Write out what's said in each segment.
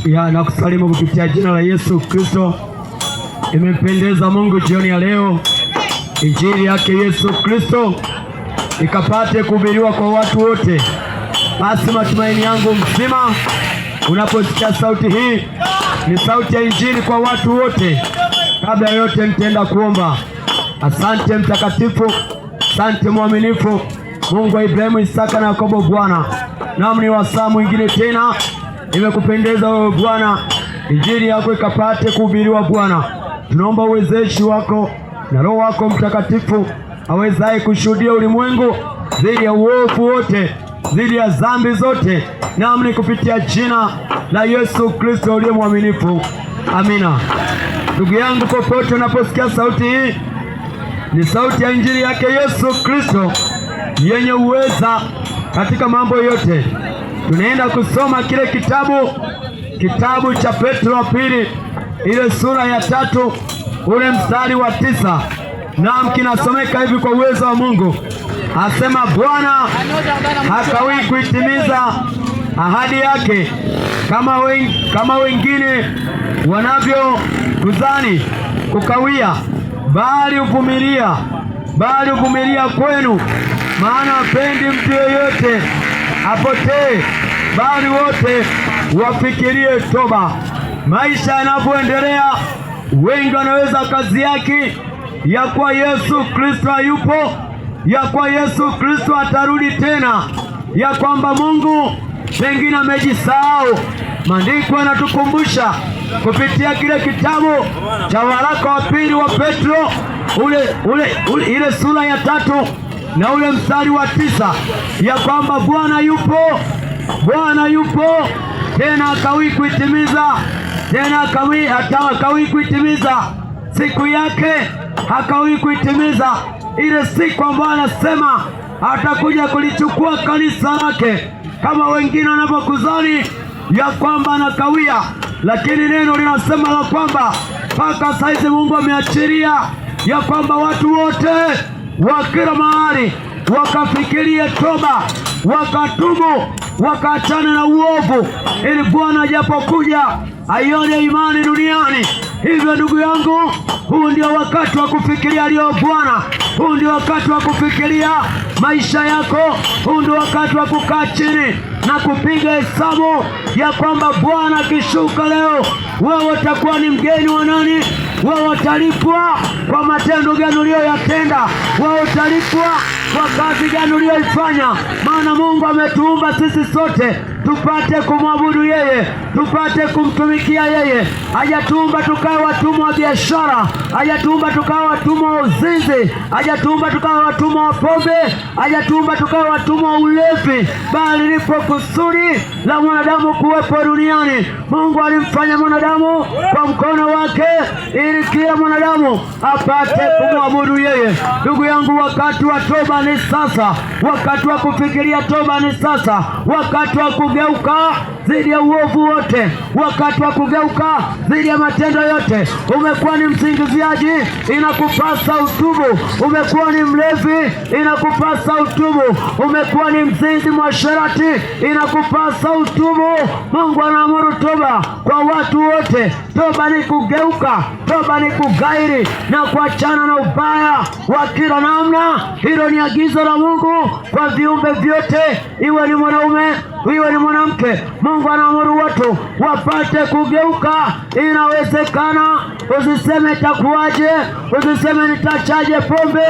Na kusalimu kupitia jina la Yesu Kristo. Imempendeza Mungu jioni ya leo injili yake Yesu Kristo ikapate kuhubiriwa kwa watu wote. Basi matumaini yangu mzima, unaposikia sauti hii, ni sauti ya injili kwa watu wote. Kabla ya yote nitaenda kuomba. Asante mtakatifu, asante mwaminifu, Mungu wa Ibrahimu, Isaka na Yakobo. Bwana, nami ni wasaa mwingine tena imekupendeza wewe Bwana, injili yako ikapate kuhubiriwa. Bwana, tunaomba uwezeshi wako na Roho wako Mtakatifu awezaye kushuhudia ulimwengu dhidi ya uovu wote, dhidi ya dhambi zote, nami ni kupitia jina la Yesu Kristo uliye mwaminifu. Amina. Ndugu yangu, popote unaposikia sauti hii, ni sauti ya injili yake Yesu Kristo yenye uweza katika mambo yote. Tunaenda kusoma kile kitabu cha Petro wa pili, ile sura ya 3 ule mstari wa 9. Naam, kinasomeka hivi kwa uwezo wa Mungu. Asema, Bwana hakawii kuitimiza ahadi yake kama wengine wanavyokudhani kukawia, bali huvumilia kwenu, maana hapendi mtu yeyote apotee, bali wote wafikirie toba. Maisha yanapoendelea, wengi wanaweza kazi yake ya kwa Yesu Kristo hayupo, ya kwa Yesu Kristo atarudi tena, ya kwamba Mungu pengine amejisahau. Maandiko yanatukumbusha kupitia kile kitabu cha waraka wa pili wa Petro ile sura ya 3 na ule mstari wa 9, ya kwamba Bwana yupo tena hakawii kuitimiza siku yake, hakawii kuitimiza ile siku ambayo anasema atakuja kulichukua kanisa lake, kama wengine wanavyokudhani ya kwamba anakawia. Lakini neno linasema la kwamba mpaka saizi Mungu ameachilia ya kwamba watu wote wa kila mahali wakafikirie toba, wakatubu, wakaachana na uovu, ili Bwana ajapokuja aione imani duniani. Hivyo ndugu yangu, huu ndio wakati wa kufikiria leo Bwana. Huu ndio wakati wa kufikiria maisha yako. Huu ndio wakati wa kukaa chini na kupiga hesabu ya kwamba Bwana akishuka leo, wewe utakuwa ni mgeni wa nani? Wewe utalipwa kwa matendo gani uliyoyatenda? Wewe utalipwa kwa kazi gani uliyoifanya? Maana Mungu ametuumba sisi sote tupate kumwabudu yeye, tupate kumtumikia yeye. Hajatuumba tukawa watumwa wa biashara, hajatuumba tukawa watumwa wa uzinzi, hajatuumba tukawa watumwa wa pombe, hajatuumba tukawa watumwa wa ulevi, bali lipo kusudi la mwanadamu kuwepo duniani. Mungu alimfanya mwanadamu kwa mkono wake ili kila mwanadamu apate kumwabudu yeye. Ndugu yangu, wakati wa toba ni sasa, wakati wa kufikiria toba ni sasa, wakati wa kugeuka dhidi ya uovu wote, wakati wa kugeuka dhidi ya matendo yote. Umekuwa ni msingiziaji, inakupasa utubu. Umekuwa ni mlevi, inakupasa utubu. Umekuwa ni mzinzi mwasherati, inakupasa utubu. Mungu anaamuru toba kwa watu wote. Toba ni kugeuka, toba ni kugairi na kuachana na ubaya wa kila namna. Hilo ni agizo la Mungu kwa viumbe vyote, iwe ni mwanaume, iwe ni mwanamke. Mungu anaamuru watu wapate kugeuka. Inawezekana. Usiseme itakuwaje, usiseme nitachaje pombe,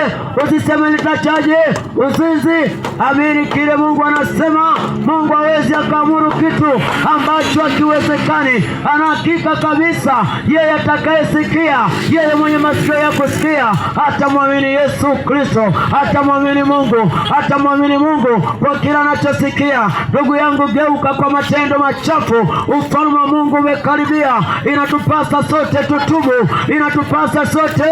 usiseme nitachaje uzinzi. Amini kile Mungu anasema. Mungu hawezi akaamuru kitu ambacho hakiwezekani. Ana hakika kabisa yeye atakayesikia, yeye mwenye masikio ya kusikia, atamwamini Yesu Kristo, atamwamini Mungu kwa kila anachosikia. Ndugu yangu, geuka kwa matendo machafu. Ufalme wa Mungu umekaribia. Inatupasa sote tutubu, inatupasa sote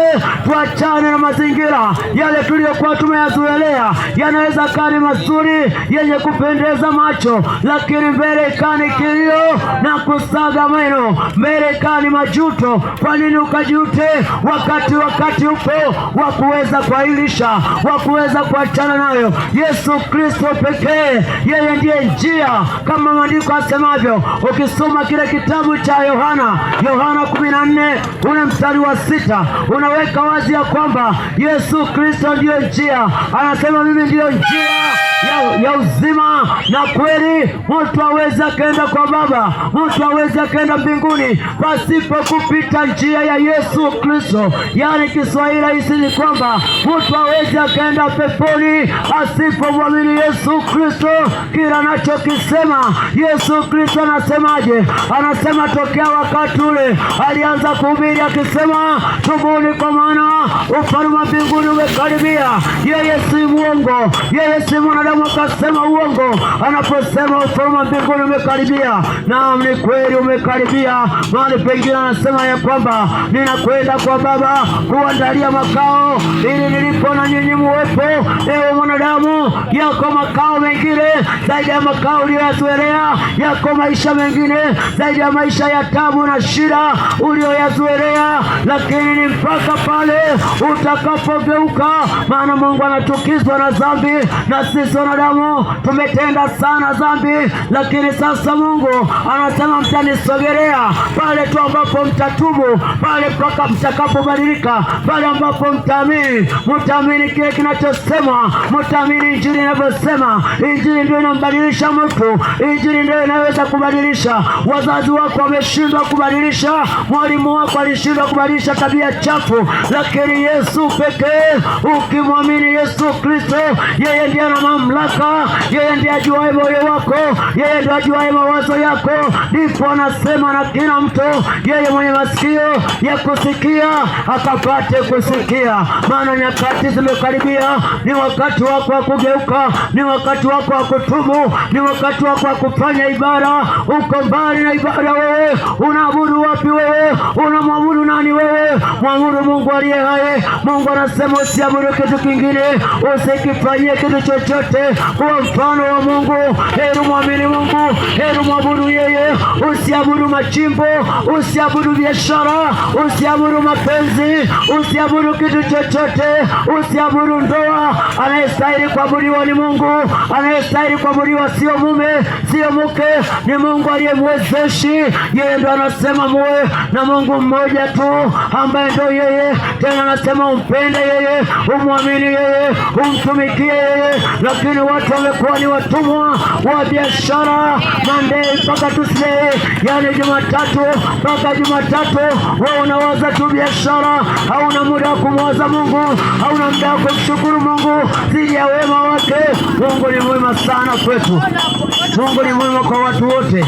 tuachane na mazingira yale tuliyokuwa tumeyazoelea. Yanaweza kuwa mazuri yenye kupendeza macho, lakini mbele ikani kilio na kusaga meno, mbele ikani majuto. Kwa nini ukajute wakati upo wa kuweza kuahirisha, wa kuweza kuachana nayo? Yesu Kristo pekee, yeye ndiye njia, kama maandiko asemavyo. Ukisoma kile kitabu cha Yohana 14 ule mstari wa 6 unaweka wazi ya kwamba Yesu Kristo ndiyo njia. Anasema mimi ndiyo njia ya uzima na kweli. Mtu hawezi akaenda kwa Baba, mtu hawezi akaenda mbinguni pasipo kupita njia ya Yesu Kristo. Yaani Kiswahili rahisi ni kwamba mtu hawezi akaenda peponi asipomwamini Yesu Kristo. Kila anachokisema Yesu Kristo anasemaje? Anasema tokea wakati ule alianza kuhubiri akisema, tubuni kwa maana ufalme wa mbinguni umekaribia. Yeye si mwongo, yeye si mwanadamu akasema uongo anaposema ufalme wa mbinguni umekaribia. Naam, ni kweli umekaribia. Mahali pengine anasema ya kwamba ninakwenda kwa Baba kuandalia makao ili nilipo na nyinyi muwepo. Ewe mwanadamu, yako makao mengine zaidi ya makao uliyoyazoelea. Yako maisha mengine zaidi ya maisha ya tabu na shida uliyoyazoelea, lakini ni mpaka pale utakapogeuka. Maana Mungu anatukizwa na dhambi, na sisi wanadamu tumetenda sana dhambi, lakini sasa Mungu anasema mtanisogelea pale tu ambapo mtatubu, pale mpaka mtakapobadilika, pale ambapo mtaamini kile kinachosema, mtaamini Injili inavyosema. Injili ndio inambadilisha mtu, Injili ndio inaweza kubadilisha. Wazazi wako wameshindwa kubadilisha, mwalimu wako alishindwa kubadilisha tabia chafu, lakini Yesu pekee, ukimwamini Yesu Kristo, yeye ndiye ana mamlaka, yeye ndiye ajuaye moyo wako, yeye ndiye ajuaye mawazo yako. Ndipo anasema na kila mtu, yeye mwenye masikio ya kusikia akapate kusikia. Maana nyakati zimekaribia, ni wakati wako wa kugeuka, ni wakati wako wa kutubu, ni wakati wako wa kufanya ibada. Uko mbali na ibada wewe, unaabudu wapi wewe? Unamwabudu nani wewe? Mwabudu Mungu aliye hai. Mungu anasema usiabudu kitu kingine, usikifanyie kitu chochote kwa mfano wa Mungu. Heri mwamini Mungu, heri mwabudu yeye. Usiabudu machimbo, usiabudu biashara, usiabudu mapenzi, usiabudu kitu chochote, usiabudu ndoa. Anayestahili kuabudiwa ni Mungu, anayestahili kuabudiwa sio mume, sio mke, ni Mungu aliyemwezeshi. Yeye ndo anasema muwe na Mungu mmoja tu ambaye ndo yeye. Tena anasema umpende yeye, umwamini yeye, umtumikie yeye. Lakini watu wamekuwa ni watumwa wa biashara, Monday mpaka Tuesday, yani Jumatatu mpaka Jumatatu wewe unawaza tu biashara. Hauna muda wa kumwaza Mungu, hauna muda wa kumshukuru Mungu zidi ya wema wake. Mungu ni mwema sana kwetu, Mungu ni mwema kwa watu wote.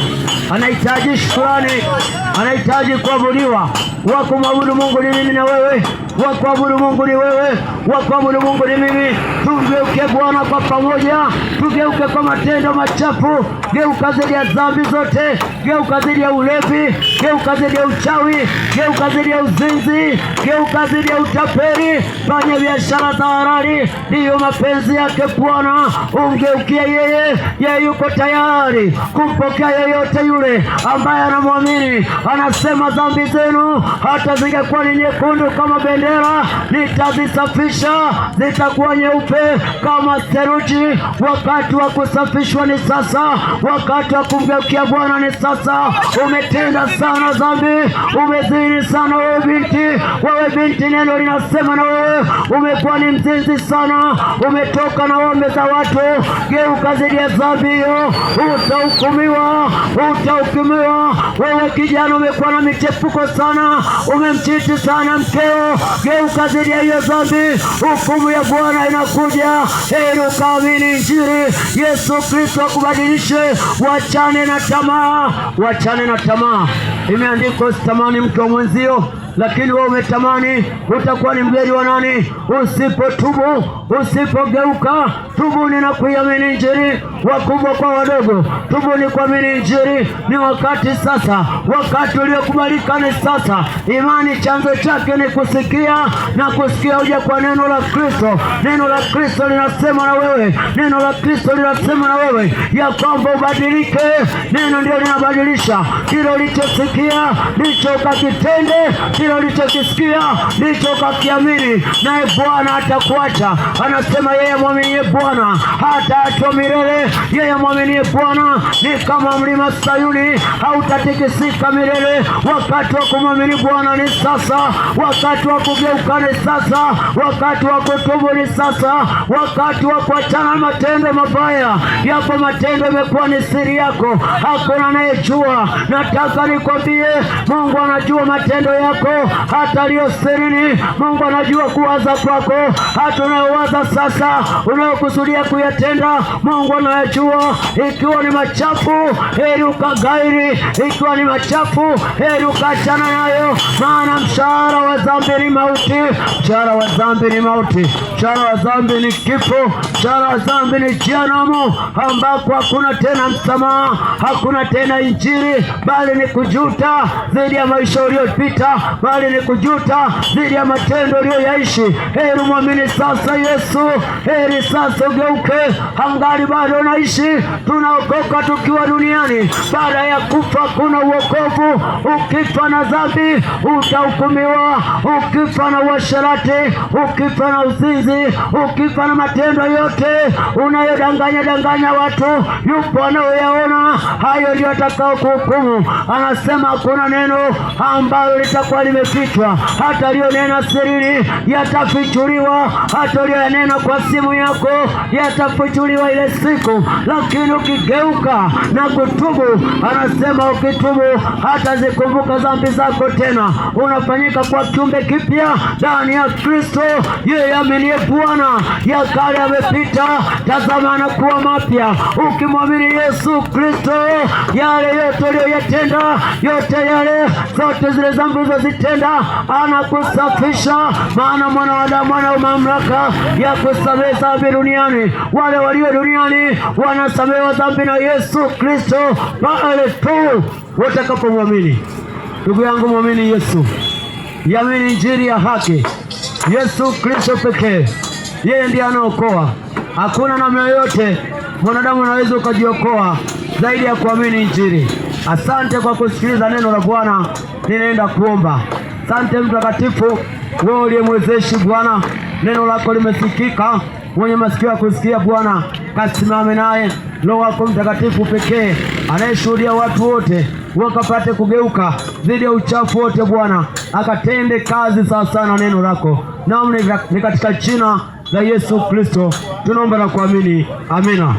Anahitaji shukrani, anahitaji kuabudiwa. Wa kumwabudu Mungu ni mimi na wewe, wa kuabudu Mungu ni wewe, wa kuabudu Mungu ni mimi. Tugeuke Bwana kwa pamoja, tugeuke kwa matendo machafu. Geuka dhidi ya dhambi zote, geuka dhidi ya ulevi, geuka dhidi ya uchawi, geuka dhidi ya uzinzi, geuka dhidi ya utapeli. Fanya biashara za halali, ndiyo mapenzi yake Bwana. Umgeukie yeye, yeye yuko tayari kumpokea yeyote yule ambaye anamwamini. Anasema dhambi zenu hata zingekuwa ni nyekundu kama bendera, nitazisafisha, zitakuwa nyeupe kama theluji. Wakati wa kusafishwa ni sasa, wakati wa kumgeukia Bwana ni sasa. Umetenda sana dhambi, umezini sana wewe binti, wewe binti, neno linasema na wewe umekuwa ni mzinzi sana, umetoka na waume za watu. Geuka dhidi ya dhambi hiyo, utahukumiwa, utahukumiwa. Wewe kijana umekuwa na michepuko sana, umemchiti sana mkeo, geuka dhidi ya hiyo dhambi, hukumu ya Bwana inakuja. Heri ukaamini Injili. Yesu Kristo akubadilishe. Wachane na tamaa, wachane na tamaa. Imeandikwa usitamani mke wa mwenzio lakini wewe umetamani utakuwa ni mgeni wa nani usipotubu, usipogeuka. Tubuni na kuiamini Injili, wakubwa kwa wadogo, tubuni kuamini Injili. Ni wakati sasa, wakati uliokubalika ni sasa. Imani chanzo chake ni kusikia, na kusikia huja kwa neno la Kristo. Neno la Kristo linasema na wewe, neno la Kristo linasema na wewe ya kwamba ubadilike. Neno ndio linabadilisha. Kile ulichosikia ndicho ukakitende, kile ulichokisikia ndicho ukakiamini, naye Bwana atakuacha. Anasema yeye mwaminie Bwana hataachwa milele. Yeye mwaminie Bwana ni kama mlima Sayuni, hautatikisika milele. Wakati wa kumwamini Bwana ni sasa, wakati wa kugeuka ni sasa, wakati wa kutubu ni sasa, wakati wa kuachana na matendo mabaya. Yapo matendo yamekuwa ni siri yako, hakuna anayejua. Nataka nikwambie, Mungu anajua matendo yako, hata aliyo sirini. Mungu anajua kuwaza kwako, hata unayowaza sasa, unayokusudia kuyatenda, Mungu anayajua. Ikiwa ni machafu, heri ukagairi; ikiwa ni machafu, heri ukaachana nayo, maana mshahara wa dhambi ni mauti. Mshahara wa dhambi ni mauti, mshahara wa dhambi ni kifo, mshahara wa dhambi ni jehanamu, ambako hakuna tena msamaha, hakuna tena Injili, bali ni kujuta dhidi ya maisha uliyopita, bali ni kujuta dhidi ya matendo uliyoyaishi. Heri mwamini sasa Yesu, heri sasa ugeuke. Angali bado unaishi. Tunaokoka tukiwa duniani, baada ya kufa kuna uokovu. Ukifa na dhambi utahukumiwa, ukifa na uasherati, ukifa na uzinzi, ukifa na matendo yote unayodanganya watu, yupo anayoyaona. Hayo ndio atakao kuhukumu. Anasema hakuna neno ambalo litakuwa limefichwa, hata aliyonena sirini yatafichuliwa, hata aliyonena kwa simu yako yatafichuliwa ile siku. Lakini ukigeuka na kutubu, anasema ukitubu hata zikumbuka dhambi zako tena, unafanyika kwa kiumbe kipya ndani ya Kristo. Yeye aminiye Bwana, ya kale yamepita, tazama anakuwa mapya. Ukimwamini Yesu Kristo, yale yote uliyoyatenda, yote yale, zote zile dhambi ulizozitenda, anakusafisha. Maana mwana wa Adamu ana mamlaka ya kusamehe dhambi duniani. Wale walio duniani wanasamehewa dhambi na Yesu Kristo pale tu watakapomwamini. Ndugu yangu, mwamini Yesu, yamini Injili ya haki. Yesu Kristo pekee, yeye ndiye anaokoa. Hakuna namna yoyote mwanadamu anaweza ukajiokoa zaidi ya kuamini Injili. Asante kwa kusikiliza neno la Bwana. Ninaenda kuomba. Asante Mtakatifu, wewe uliyemwezeshi Bwana, neno lako limesikika. Mwenye masikio ya kusikia Bwana, kasimame naye. Roho wako Mtakatifu pekee anayeshuhudia watu wote wakapate kugeuka dhidi ya uchafu wote Bwana, akatende kazi sawa sana neno lako. Naam, ni katika jina la Yesu Kristo tunaomba na kuamini. Amina.